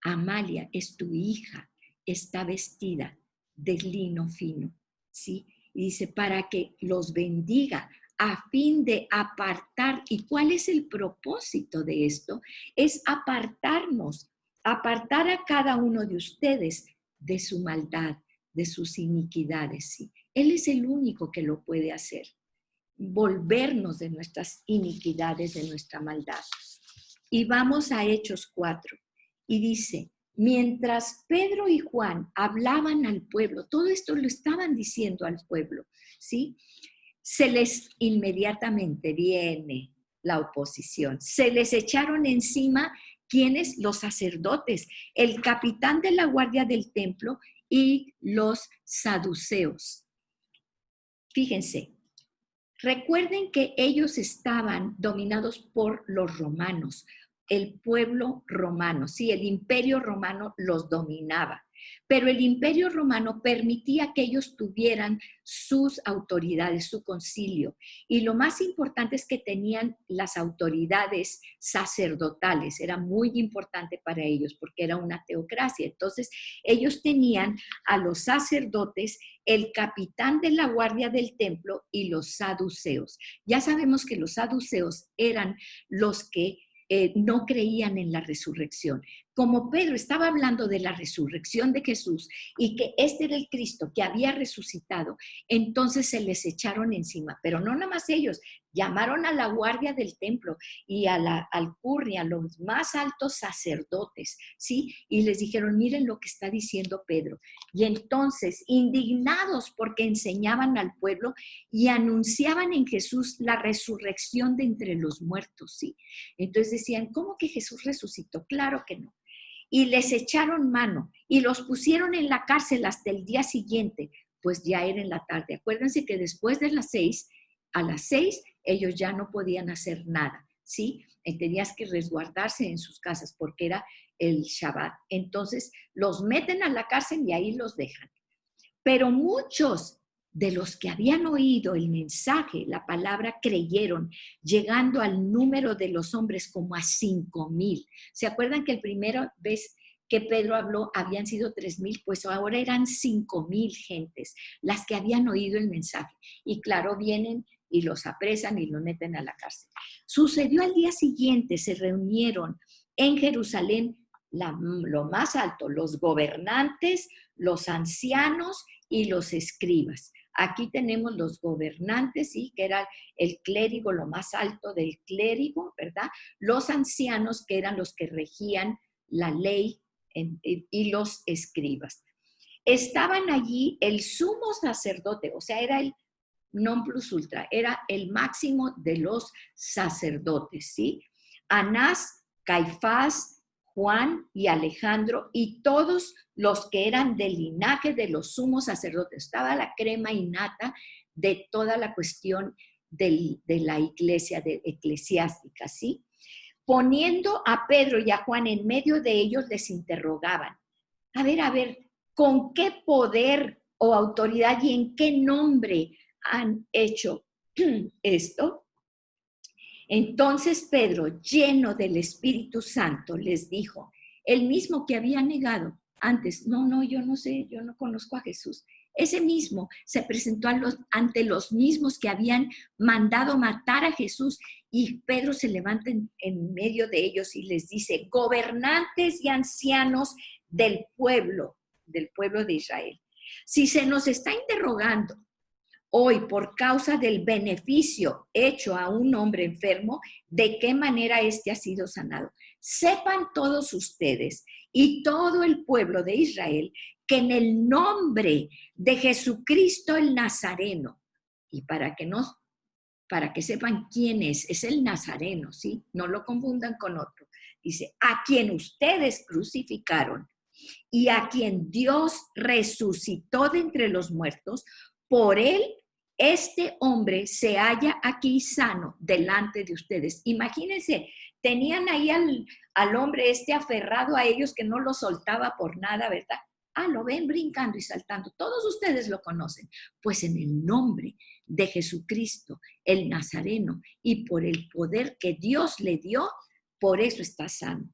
Amalia es tu hija está vestida de lino fino, ¿sí? Y dice, para que los bendiga a fin de apartar. ¿Y cuál es el propósito de esto? Es apartarnos, apartar a cada uno de ustedes de su maldad, de sus iniquidades, ¿sí? Él es el único que lo puede hacer, volvernos de nuestras iniquidades, de nuestra maldad. Y vamos a Hechos 4, y dice, mientras Pedro y Juan hablaban al pueblo, todo esto lo estaban diciendo al pueblo, ¿sí? Se les inmediatamente viene la oposición. Se les echaron encima, ¿quiénes? Los sacerdotes, el capitán de la guardia del templo y los saduceos. Fíjense, recuerden que ellos estaban dominados por los romanos, el pueblo romano, sí, el imperio romano los dominaba. Pero el imperio romano permitía que ellos tuvieran sus autoridades, su concilio. Y lo más importante es que tenían las autoridades sacerdotales. Era muy importante para ellos porque era una teocracia. Entonces, ellos tenían a los sacerdotes, el capitán de la guardia del templo y los saduceos. Ya sabemos que los saduceos eran los que no creían en la resurrección. Como Pedro estaba hablando de la resurrección de Jesús y que este era el Cristo que había resucitado, entonces se les echaron encima. Pero no nada más ellos, llamaron a la guardia del templo y al curri, a los más altos sacerdotes, ¿sí? Y les dijeron, miren lo que está diciendo Pedro. Y entonces, indignados porque enseñaban al pueblo y anunciaban en Jesús la resurrección de entre los muertos, ¿sí? Entonces decían, ¿cómo que Jesús resucitó? Claro que no. Y les echaron mano y los pusieron en la cárcel hasta el día siguiente, pues ya era en la tarde. Acuérdense que después de las 6, a las 6, ellos ya no podían hacer nada, ¿sí? Tenías que resguardarse en sus casas porque era el Shabbat. Entonces los meten a la cárcel y ahí los dejan. Pero muchos de los que habían oído el mensaje, la palabra, creyeron, llegando al número de los hombres como a 5,000. ¿Se acuerdan que el primero vez que Pedro habló habían sido 3,000? Pues ahora eran 5,000 gentes las que habían oído el mensaje. Y claro, vienen y los apresan y los meten a la cárcel. Sucedió al día siguiente, se reunieron en Jerusalén lo más alto, los gobernantes, los ancianos y los escribas. Aquí tenemos los gobernantes, ¿sí? Que era el clérigo, lo más alto del clérigo, ¿verdad? Los ancianos, que eran los que regían la ley, y los escribas. Estaban allí el sumo sacerdote, o sea, era el non plus ultra, era el máximo de los sacerdotes, ¿sí? Anás, Caifás, Juan y Alejandro y todos los que eran del linaje de los sumos sacerdotes. Estaba la crema innata de toda la cuestión de la iglesia eclesiástica, ¿sí? Poniendo a Pedro y a Juan en medio de ellos, les interrogaban. A ver, ¿con qué poder o autoridad y en qué nombre han hecho esto? Entonces Pedro, lleno del Espíritu Santo, les dijo, el mismo que había negado antes, no, yo no sé, yo no conozco a Jesús. Ese mismo se presentó ante los mismos que habían mandado matar a Jesús, y Pedro se levanta en medio de ellos y les dice, gobernantes y ancianos del pueblo de Israel, si se nos está interrogando hoy por causa del beneficio hecho a un hombre enfermo, ¿de qué manera éste ha sido sanado? Sepan todos ustedes y todo el pueblo de Israel que en el nombre de Jesucristo el Nazareno, y para que sepan quién es el Nazareno, ¿sí? No lo confundan con otro. Dice, a quien ustedes crucificaron y a quien Dios resucitó de entre los muertos, por él este hombre se halla aquí sano delante de ustedes. Imagínense, tenían ahí al hombre aferrado a ellos que no lo soltaba por nada, ¿verdad? Lo ven brincando y saltando. Todos ustedes lo conocen. Pues en el nombre de Jesucristo, el Nazareno, y por el poder que Dios le dio, por eso está sano.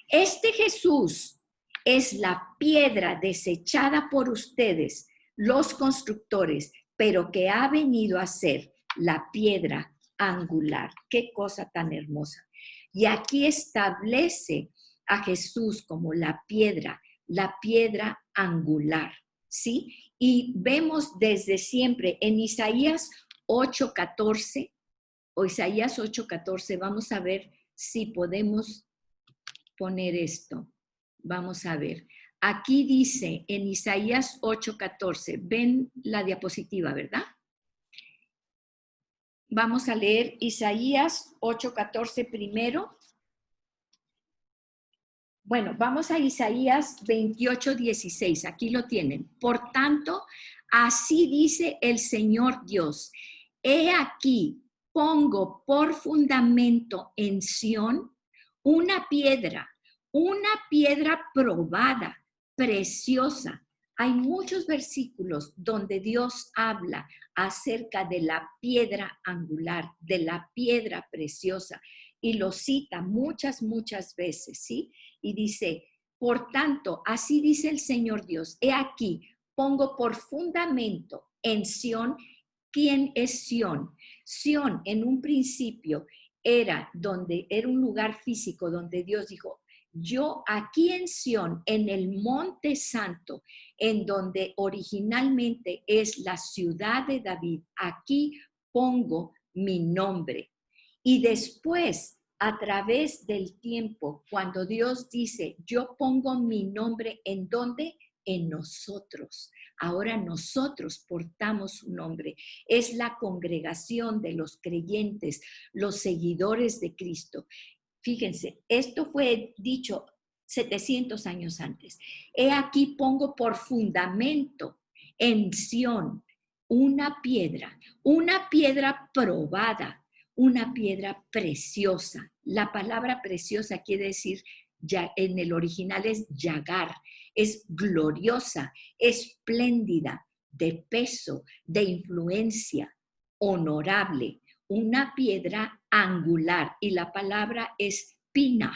Este Jesús es la piedra desechada por ustedes, los constructores, pero que ha venido a ser la piedra angular. Qué cosa tan hermosa. Y aquí establece a Jesús como la piedra angular, ¿sí? Y vemos desde siempre en Isaías 8:14, o Isaías 8:14, vamos a ver si podemos poner esto. Vamos a ver. Aquí dice en Isaías 8:14, ven la diapositiva, ¿verdad? Vamos a leer Isaías 8:14 primero. Bueno, vamos a Isaías 28:16, aquí lo tienen. Por tanto, así dice el Señor Dios, he aquí, pongo por fundamento en Sión una piedra probada, preciosa. Hay muchos versículos donde Dios habla acerca de la piedra angular, de la piedra preciosa, y lo cita muchas veces, ¿sí? Y dice, por tanto, así dice el Señor Dios, he aquí, pongo por fundamento en Sión. ¿Quién es Sión? Sión en un principio era un lugar físico donde Dios dijo, yo aquí en Sión, en el Monte Santo, en donde originalmente es la ciudad de David, aquí pongo mi nombre. Y después, a través del tiempo, cuando Dios dice, yo pongo mi nombre, ¿en dónde? En nosotros. Ahora nosotros portamos su nombre. Es la congregación de los creyentes, los seguidores de Cristo. Fíjense, esto fue dicho 700 años antes. He aquí pongo por fundamento en Sión una piedra probada, una piedra preciosa. La palabra preciosa quiere decir, ya en el original es yagar, es gloriosa, espléndida, de peso, de influencia, honorable, una piedra angular, y la palabra es pina,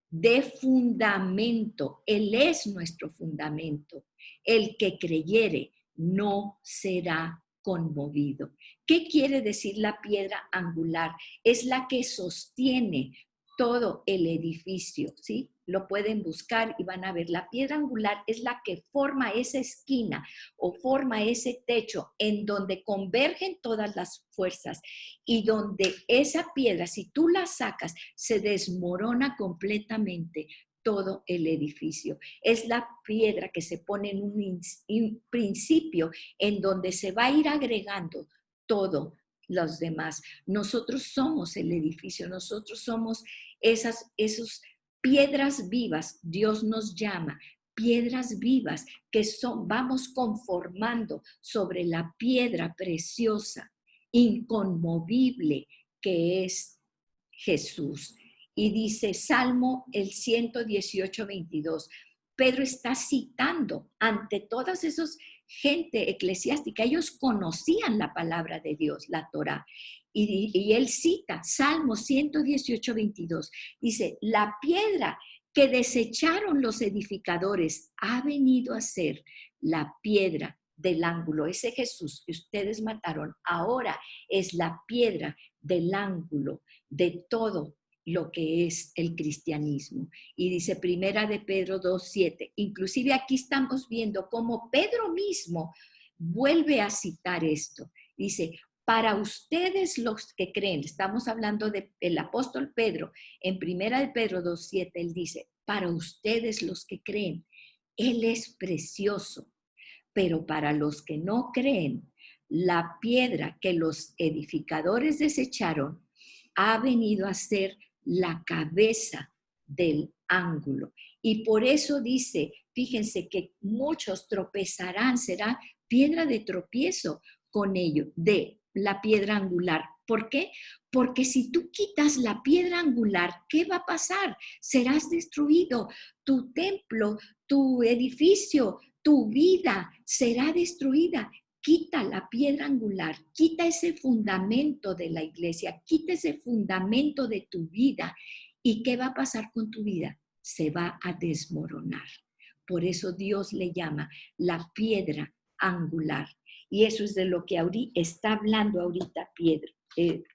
de fundamento. Él es nuestro fundamento. El que creyere no será conmovido. ¿Qué quiere decir la piedra angular? Es la que sostiene todo el edificio, ¿sí? Lo pueden buscar y van a ver. La piedra angular es la que forma esa esquina o forma ese techo en donde convergen todas las fuerzas y donde esa piedra, si tú la sacas, se desmorona completamente todo el edificio. Es la piedra que se pone en un principio en donde se va a ir agregando todo los demás. Nosotros somos el edificio, nosotros somos esas piedras vivas. Dios nos llama piedras vivas que vamos conformando sobre la piedra preciosa, inconmovible, que es Jesús. Y dice Salmo el 118:22. Pedro está citando ante todas esas gente eclesiástica, ellos conocían la palabra de Dios, la Torá. Y él cita Salmo 118:22. Dice, la piedra que desecharon los edificadores ha venido a ser la piedra del ángulo. Ese Jesús que ustedes mataron ahora es la piedra del ángulo de todo lo que es el cristianismo. Y dice Primera de Pedro 2:7. Inclusive aquí estamos viendo cómo Pedro mismo vuelve a citar esto. Dice, para ustedes los que creen, estamos hablando del apóstol Pedro, en Primera de Pedro 2:7, él dice, para ustedes los que creen, Él es precioso, pero para los que no creen, la piedra que los edificadores desecharon ha venido a ser la cabeza del ángulo. Y por eso dice, fíjense que muchos tropezarán, será piedra de tropiezo con ello, de la piedra angular. ¿Por qué? Porque si tú quitas la piedra angular, ¿qué va a pasar? Serás destruido. Tu templo, tu edificio, tu vida será destruida. Quita la piedra angular, quita ese fundamento de la iglesia, quita ese fundamento de tu vida. ¿Y qué va a pasar con tu vida? se va a desmoronar. Por eso Dios le llama la piedra angular. Y eso es de lo que está hablando ahorita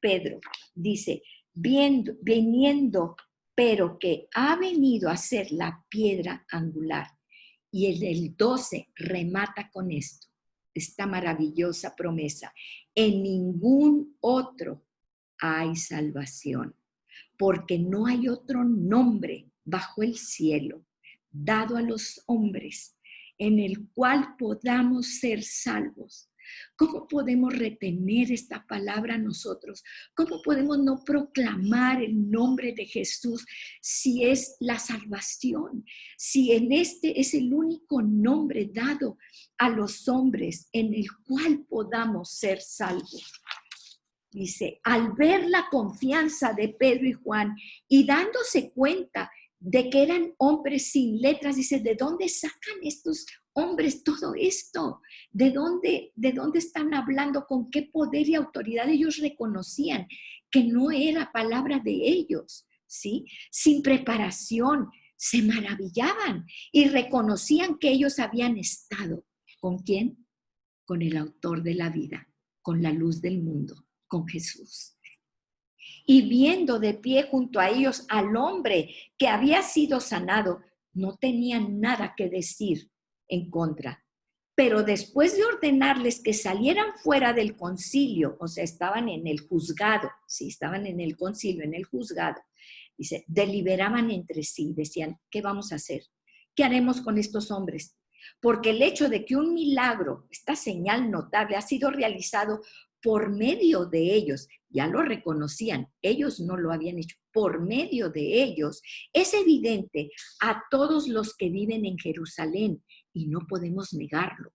Pedro. Dice, viniendo, pero que ha venido a ser la piedra angular. Y el 12 remata con esto, esta maravillosa promesa. En ningún otro hay salvación, porque no hay otro nombre bajo el cielo dado a los hombres en el cual podamos ser salvos. ¿Cómo podemos retener esta palabra nosotros? ¿Cómo podemos no proclamar el nombre de Jesús si es la salvación? Si en este es el único nombre dado a los hombres en el cual podamos ser salvos. Dice, al ver la confianza de Pedro y Juan y dándose cuenta de que eran hombres sin letras, dice, ¿de dónde sacan estos hombres todo esto? ¿De dónde están hablando? ¿Con qué poder y autoridad? Ellos reconocían que no era palabra de ellos, ¿sí? Sin preparación, se maravillaban y reconocían que ellos habían estado. ¿Con quién? Con el autor de la vida, con la luz del mundo, con Jesús. Y viendo de pie junto a ellos al hombre que había sido sanado, no tenían nada que decir en contra. Pero después de ordenarles que salieran fuera del concilio, o sea, estaban en el juzgado, sí, estaban en el concilio, en el juzgado, dice, deliberaban entre sí, decían, ¿qué vamos a hacer? ¿Qué haremos con estos hombres? Porque el hecho de que un milagro, esta señal notable, ha sido realizado por medio de ellos, ya lo reconocían, ellos no lo habían hecho, por medio de ellos, es evidente a todos los que viven en Jerusalén y no podemos negarlo.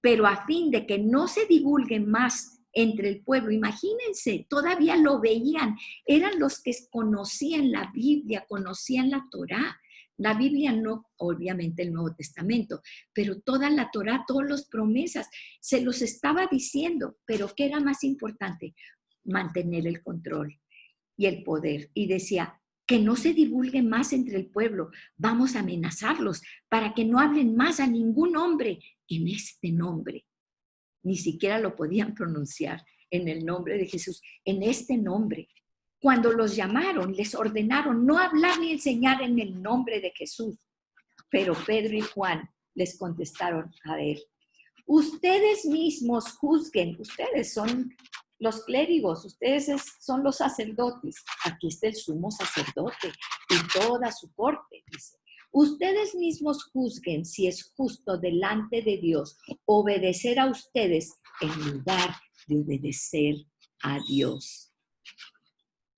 Pero a fin de que no se divulgue más entre el pueblo, imagínense, todavía lo veían, eran los que conocían la Biblia, conocían la Torá. La Biblia no, obviamente el Nuevo Testamento, pero toda la Torá, todas las promesas, se los estaba diciendo, pero ¿qué era más importante? Mantener el control y el poder. Y decía, que no se divulgue más entre el pueblo, vamos a amenazarlos para que no hablen más a ningún hombre en este nombre. Ni siquiera lo podían pronunciar en el nombre de Jesús, en este nombre. Cuando los llamaron, les ordenaron no hablar ni enseñar en el nombre de Jesús. Pero Pedro y Juan les contestaron, a ver, ustedes mismos juzguen, ustedes son los clérigos, ustedes son los sacerdotes. Aquí está el sumo sacerdote y toda su corte, dice. Ustedes mismos juzguen si es justo delante de Dios obedecer a ustedes en lugar de obedecer a Dios.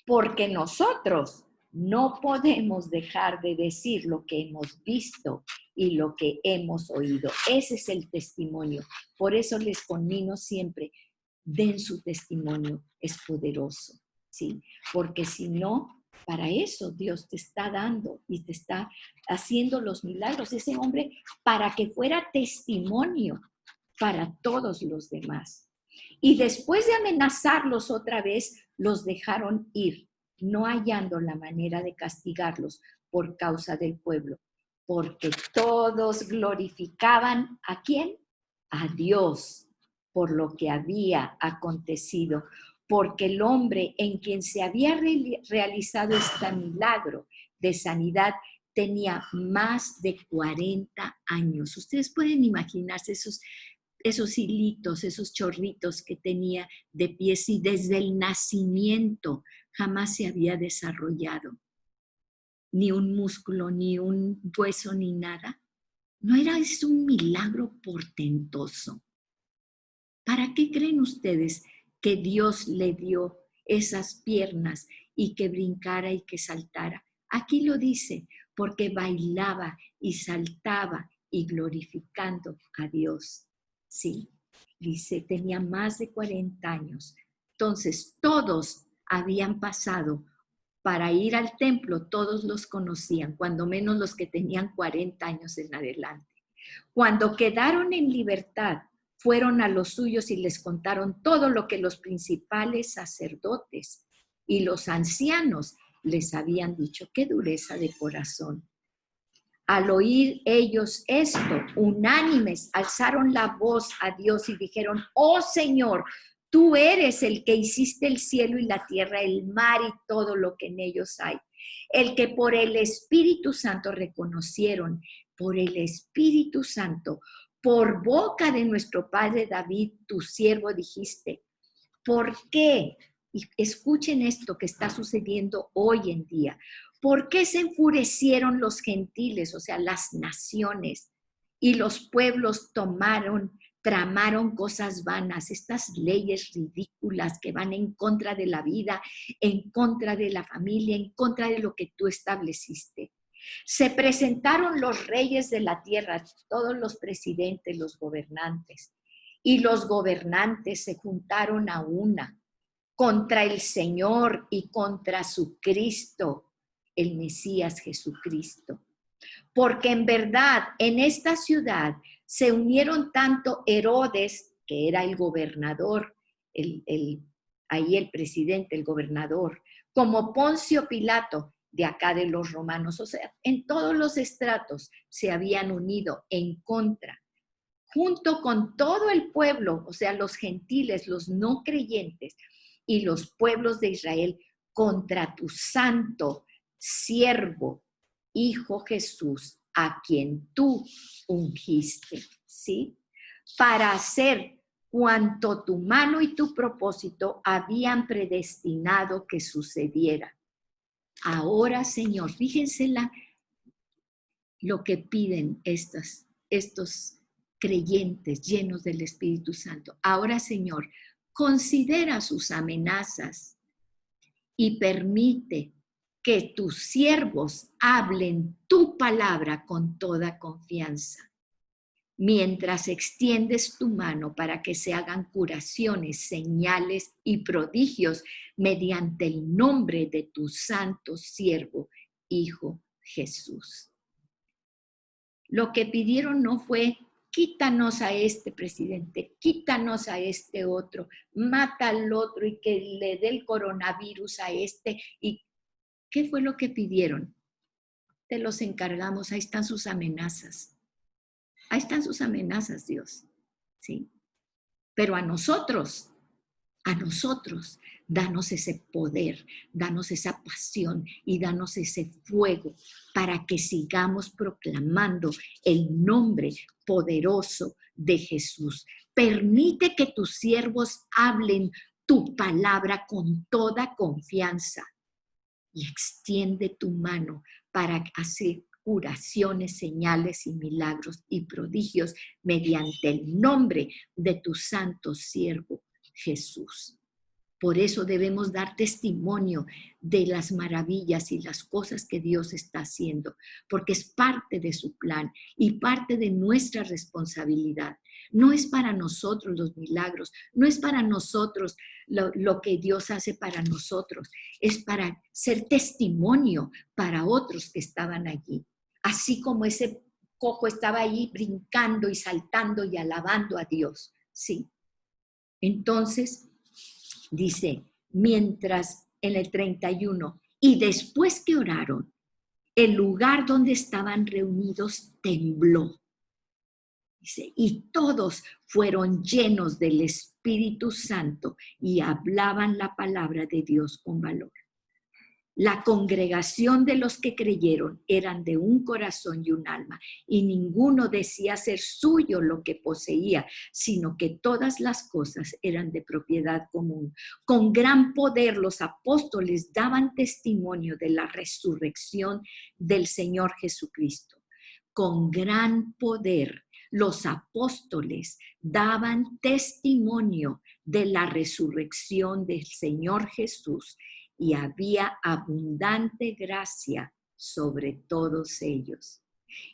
Porque nosotros no podemos dejar de decir lo que hemos visto y lo que hemos oído. Ese es el testimonio. Por eso les conmino siempre, den su testimonio, es poderoso, ¿sí? Porque si no, para eso Dios te está dando y te está haciendo los milagros. Ese hombre, para que fuera testimonio para todos los demás. Y después de amenazarlos otra vez, los dejaron ir, no hallando la manera de castigarlos por causa del pueblo, porque todos glorificaban ¿a quién? A Dios por lo que había acontecido, porque el hombre en quien se había realizado este milagro de sanidad tenía más de 40 años. Ustedes pueden imaginarse esos hilitos, esos chorritos que tenía de pies y desde el nacimiento jamás se había desarrollado. Ni un músculo, ni un hueso, ni nada. ¿No era eso un milagro portentoso? ¿Para qué creen ustedes que Dios le dio esas piernas y que brincara y que saltara? Aquí lo dice, porque bailaba y saltaba y glorificando a Dios. Sí, dice, tenía más de 40 años. Entonces, todos habían pasado para ir al templo, todos los conocían, cuando menos los que tenían 40 años en adelante. Cuando quedaron en libertad, fueron a los suyos y les contaron todo lo que los principales sacerdotes y los ancianos les habían dicho. ¡Qué dureza de corazón! Al oír ellos esto, unánimes, alzaron la voz a Dios y dijeron: oh Señor, tú eres el que hiciste el cielo y la tierra, el mar y todo lo que en ellos hay. El que por el Espíritu Santo reconocieron, por el Espíritu Santo, por boca de nuestro padre David, tu siervo, dijiste. ¿Por qué? Y escuchen esto que está sucediendo hoy en día. ¿Por qué se enfurecieron los gentiles, o sea, las naciones, y los pueblos tramaron cosas vanas, estas leyes ridículas que van en contra de la vida, en contra de la familia, en contra de lo que tú estableciste? Se presentaron los reyes de la tierra, todos los presidentes, los gobernantes, y los gobernantes se juntaron a una contra el Señor y contra su Cristo, el Mesías Jesucristo. Porque en verdad en esta ciudad se unieron tanto Herodes, que era el gobernador, ahí el presidente, el gobernador, como Poncio Pilato, de acá de los romanos. O sea, en todos los estratos se habían unido en contra, junto con todo el pueblo, o sea, los gentiles, los no creyentes y los pueblos de Israel, contra tu santo siervo, Hijo Jesús, a quien tú ungiste, ¿sí? Para hacer cuanto tu mano y tu propósito habían predestinado que sucediera. Ahora, Señor, fíjense lo que piden estos creyentes llenos del Espíritu Santo. Ahora, Señor, considera sus amenazas y permite que tus siervos hablen tu palabra con toda confianza, mientras extiendes tu mano para que se hagan curaciones, señales y prodigios mediante el nombre de tu santo siervo, Hijo Jesús. Lo que pidieron no fue: quítanos a este presidente, quítanos a este otro, mata al otro y que le dé el coronavirus a este. ¿Y qué fue lo que pidieron? Te los encargamos, ahí están sus amenazas. Ahí están sus amenazas, Dios. ¿Sí? Pero a nosotros, danos ese poder, danos esa pasión y danos ese fuego para que sigamos proclamando el nombre poderoso de Jesús. Permite que tus siervos hablen tu palabra con toda confianza y extiende tu mano para hacer curaciones, señales y milagros y prodigios mediante el nombre de tu santo siervo Jesús. Por eso debemos dar testimonio de las maravillas y las cosas que Dios está haciendo, porque es parte de su plan y parte de nuestra responsabilidad. No es para nosotros los milagros, no es para nosotros lo que Dios hace para nosotros, es para ser testimonio para otros que estaban allí. Así como ese cojo estaba allí brincando y saltando y alabando a Dios. Sí. Entonces, dice, mientras en el 31, y después que oraron, el lugar donde estaban reunidos tembló. Dice, y todos fueron llenos del Espíritu Santo y hablaban la palabra de Dios con valor. La congregación de los que creyeron eran de un corazón y un alma, y ninguno decía ser suyo lo que poseía, sino que todas las cosas eran de propiedad común. Con gran poder los apóstoles daban testimonio de la resurrección del Señor Jesucristo. Con gran poder los apóstoles daban testimonio de la resurrección del Señor Jesús, y había abundante gracia sobre todos ellos.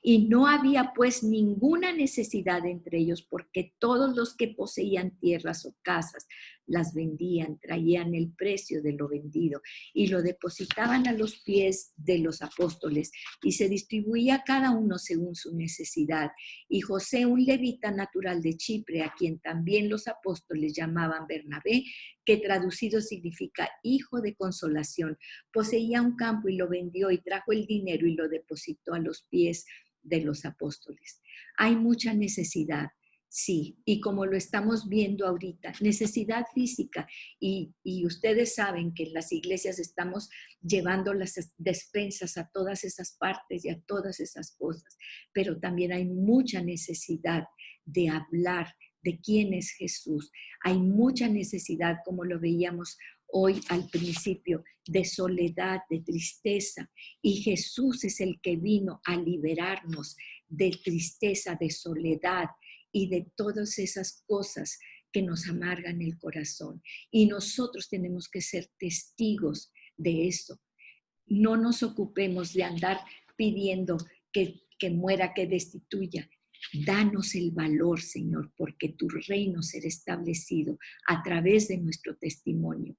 Y no había pues ninguna necesidad entre ellos, porque todos los que poseían tierras o casas las vendían, traían el precio de lo vendido y lo depositaban a los pies de los apóstoles, y se distribuía cada uno según su necesidad. Y José, un levita natural de Chipre, a quien también los apóstoles llamaban Bernabé, que traducido significa hijo de consolación, poseía un campo y lo vendió y trajo el dinero y lo depositó a los pies de los apóstoles. Hay mucha necesidad, sí, y como lo estamos viendo ahorita, necesidad física, y ustedes saben que en las iglesias estamos llevando las despensas a todas esas partes y a todas esas cosas, pero también hay mucha necesidad de hablar de quién es Jesús. Hay mucha necesidad, como lo veíamos hoy al principio, de soledad, de tristeza, y Jesús es el que vino a liberarnos de tristeza, de soledad y de todas esas cosas que nos amargan el corazón. Y nosotros tenemos que ser testigos de eso. No nos ocupemos de andar pidiendo que muera, que destituya. Danos el valor, Señor, porque tu reino será establecido a través de nuestro testimonio,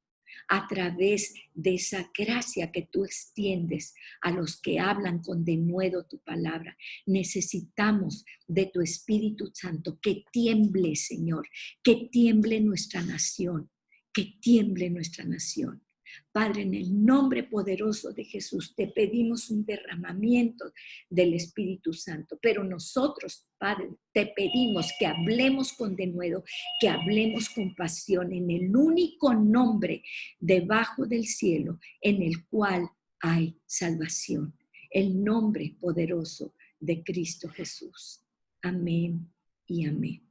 a través de esa gracia que tú extiendes a los que hablan con denuedo tu palabra. Necesitamos de tu Espíritu Santo, que tiemble, Señor, que tiemble nuestra nación, que tiemble nuestra nación. Padre, en el nombre poderoso de Jesús, te pedimos un derramamiento del Espíritu Santo, pero nosotros, Padre, te pedimos que hablemos con denuedo, que hablemos con pasión, en el único nombre debajo del cielo en el cual hay salvación, el nombre poderoso de Cristo Jesús. Amén y amén.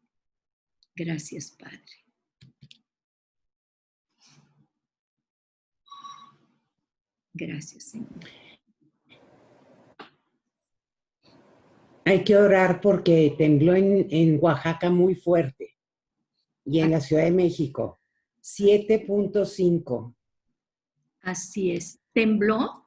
Gracias, Padre. Gracias, Señor. Hay que orar porque tembló en Oaxaca muy fuerte y en la Ciudad de México 7.5. Así es. ¿Tembló?